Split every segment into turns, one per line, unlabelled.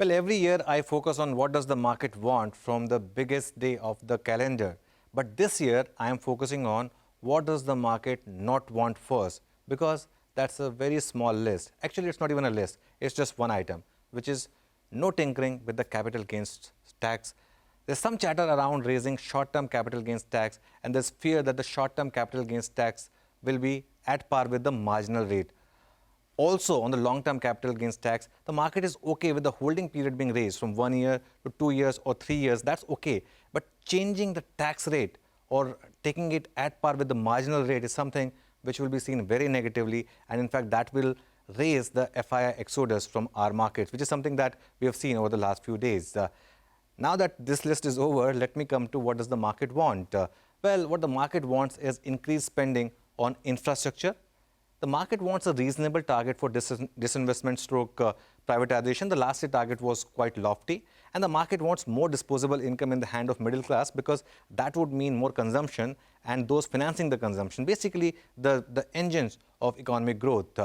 Well, every year I focus on what does the market want from the biggest day of the calendar. But this year I am focusing on what does the market not want first, because that's a very small list. Actually, it's not even a list. It's just one item, which is no tinkering with the capital gains tax. There's some chatter around raising short-term capital gains tax, and there's fear that the short-term capital gains tax will be at par with the marginal rate. Also, on the long-term capital gains tax, the market is okay with the holding period being raised from 1 year to 2 years or 3 years. That's okay. But changing the tax rate or taking it at par with the marginal rate is something which will be seen very negatively. And in fact, that will raise the FII exodus from our markets, which is something that we have seen over the last few days. Now that this list is over, let me come to what does the market want. Well, what the market wants is increased spending on infrastructure. The market wants a reasonable target for disinvestment stroke privatization. The last year target was quite lofty. And the market wants more disposable income in the hand of middle class, because that would mean more consumption and those financing the consumption. Basically, the engines of economic growth.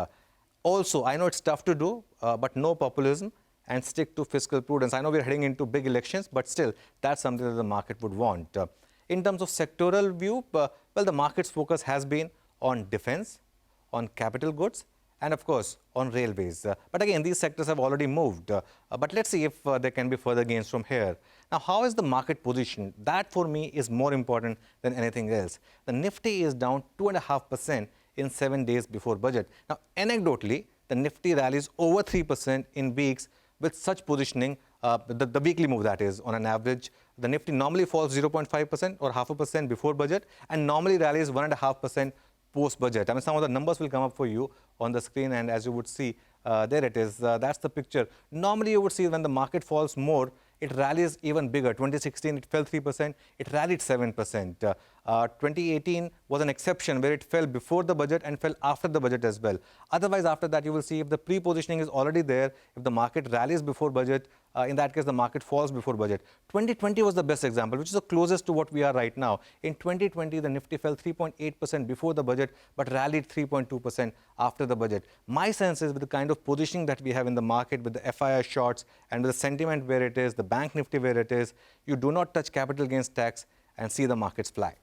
Also, I know it's tough to do, but no populism and stick to fiscal prudence. I know we're heading into big elections, but still, that's something that the market would want. In terms of sectoral view, well, the market's focus has been on defense, on capital goods, and of course on railways. But again, these sectors have already moved. But let's see if there can be further gains from here. Now, how is the market positioned? That for me is more important than anything else. The Nifty is down 2.5% in 7 days before budget. Now, anecdotally, the Nifty rallies over 3% in weeks with such positioning. The weekly move, that is, on an average, the Nifty normally falls 0.5% or 0.5% before budget and normally rallies 1.5% post-budget. I mean, some of the numbers will come up for you on the screen, and as you would see, there it is. That's the picture. Normally, you would see when the market falls more, it rallies even bigger. 2016, it fell 3%. It rallied 7%. 2018 was an exception where it fell before the budget and fell after the budget as well. Otherwise, after that, you will see if the pre-positioning is already there, if the market rallies before budget, in that case, the market falls before budget. 2020 was the best example, which is the closest to what we are right now. In 2020, the Nifty fell 3.8% before the budget, but rallied 3.2% after the budget. My sense is with the kind of positioning that we have in the market, with the FII shorts and with the sentiment where it is, the bank Nifty where it is, you do not touch capital gains tax and see the markets fly.